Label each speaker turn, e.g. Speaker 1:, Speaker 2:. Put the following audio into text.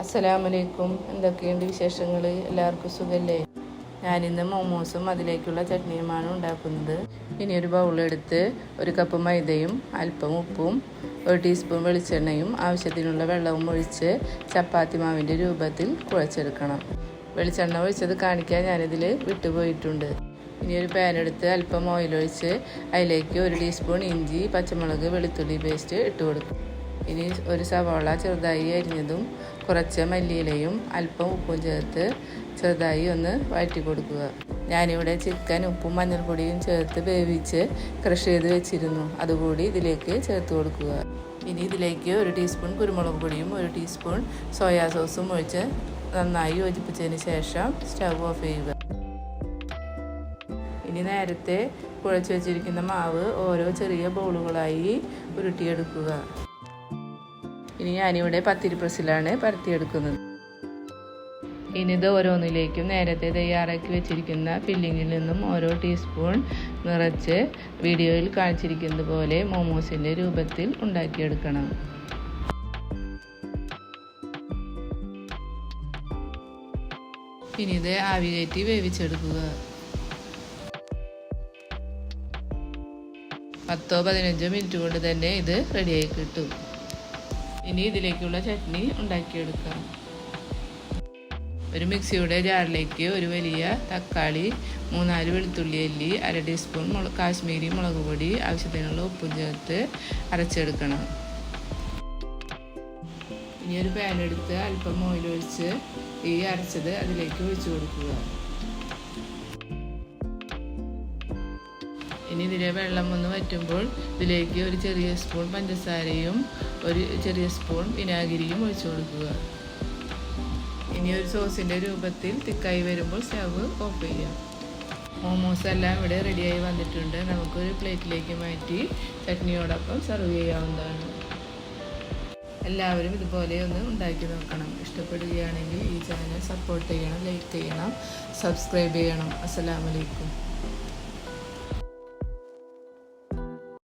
Speaker 1: അസ്സലാമലൈക്കും. എന്തൊക്കെയുണ്ട് വിശേഷങ്ങൾ? എല്ലാവർക്കും സുഖല്ലേ? ഞാനിന്ന് മോമോസും അതിലേക്കുള്ള ചട്നിയുമാണ് ഉണ്ടാക്കുന്നത്. ഇനി ഒരു ബൗളെടുത്ത് 1 കപ്പ് മൈദയും അല്പം ഉപ്പും 1 ടീസ്പൂൺ വെളിച്ചെണ്ണയും ആവശ്യത്തിനുള്ള വെള്ളവും ഒഴിച്ച് ചപ്പാത്തി മാവിൻ്റെ രൂപത്തിൽ കുഴച്ചെടുക്കണം. വെളിച്ചെണ്ണ ഒഴിച്ചത് കാണിക്കാൻ ഞാനിതിൽ വിട്ടുപോയിട്ടുണ്ട്. ഇനി ഒരു പാൻ എടുത്ത് അല്പം ഓയിലൊഴിച്ച് അതിലേക്ക് 1 ടീസ്പൂൺ ഇഞ്ചി, പച്ചമുളക്, വെളുത്തുള്ളി പേസ്റ്റ് ഇട്ട് കൊടുക്കും. ഇനി ഒരു സവാള ചെറുതായി അരിഞ്ഞതും കുറച്ച് മല്ലിയിലയും അല്പം ഉപ്പും ചേർത്ത് ചെറുതായി ഒന്ന് വഴറ്റി കൊടുക്കുക. ഞാനിവിടെ ചിക്കൻ ഉപ്പും മഞ്ഞൾപ്പൊടിയും ചേർത്ത് വേവിച്ച് ക്രഷ് ചെയ്ത് വെച്ചിരുന്നു. അതുകൂടി ഇതിലേക്ക് ചേർത്ത് കൊടുക്കുക. ഇനി ഇതിലേക്ക് 1 ടീസ്പൂൺ കുരുമുളക് പൊടിയും 1 ടീസ്പൂൺ സോയാ സോസും ഒഴിച്ച് നന്നായി യോജിപ്പിച്ചതിന് ശേഷം സ്റ്റവ് ഓഫ് ചെയ്യുക. ഇനി നേരത്തെ കുഴച്ച് വെച്ചിരിക്കുന്ന മാവ് ഓരോ ചെറിയ ബോളുകളായി ഉരുട്ടിയെടുക്കുക. ഇനി ഞാനിവിടെ പത്തിരി പ്രസ്സിലാണ് പരത്തിയെടുക്കുന്നത്. ഇനി ഇത് ഓരോന്നിലേക്കും നേരത്തെ തയ്യാറാക്കി വെച്ചിരിക്കുന്ന ഫില്ലിങ്ങിൽ നിന്നും ഓരോ ടീസ്പൂൺ നിറച്ച് വീഡിയോയിൽ കാണിച്ചിരിക്കുന്നത് പോലെ മോമോസിൻ്റെ രൂപത്തിൽ ഉണ്ടാക്കിയെടുക്കണം. ഇനി ഇത് ആവി കയറ്റി വേവിച്ചെടുക്കുക. 10-15 മിനിറ്റ് കൊണ്ട് തന്നെ ഇത് റെഡിയായി കിട്ടും. ഇനി ഇതിലേക്കുള്ള ചട്നി ഉണ്ടാക്കിയെടുക്കാം. ഒരു മിക്സിയുടെ ജാറിലേക്ക് ഒരു വലിയ തക്കാളി, 3-4 വെളുത്തുള്ളി അല്ലി, 1/2 ടീസ്പൂൺ കാശ്മീരി മുളക് പൊടി, ആവശ്യത്തിനുള്ള ഉപ്പും ചേർത്ത് അരച്ചെടുക്കണം. ഇനി ഒരു പാൻ എടുത്ത് അല്പം ഓയിൽ ഒഴിച്ച് ഈ അരച്ചത് അതിലേക്ക് ഒഴിച്ചു കൊടുക്കുക. ഇനി ഇതിലെ വെള്ളം ഒന്ന് വറ്റുമ്പോൾ ഇതിലേക്ക് ഒരു ചെറിയ സ്പൂൺ പഞ്ചസാരയും 1 ചെറിയ സ്പൂൺ വിനാഗിരിയും ഒഴിച്ചു കൊടുക്കുക. ഇനി ഒരു സോസിൻ്റെ രൂപത്തിൽ തിക്കായി വരുമ്പോൾ സ്റ്റവ് ഓഫ് ചെയ്യാം. മോമോസ് എല്ലാം ഇവിടെ റെഡിയായി വന്നിട്ടുണ്ട്. നമുക്കൊരു പ്ലേറ്റിലേക്ക് മാറ്റി ചട്നിയോടൊപ്പം സെർവ് ചെയ്യാവുന്നതാണ്. എല്ലാവരും ഇതുപോലെ ഒന്ന് ഉണ്ടാക്കി നോക്കണം. ഇഷ്ടപ്പെടുകയാണെങ്കിൽ ഈ ചാനൽ സപ്പോർട്ട് ചെയ്യണം, ലൈക്ക് ചെയ്യണം, സബ്സ്ക്രൈബ് ചെയ്യണം. അസ്സലാമു അലൈക്കും.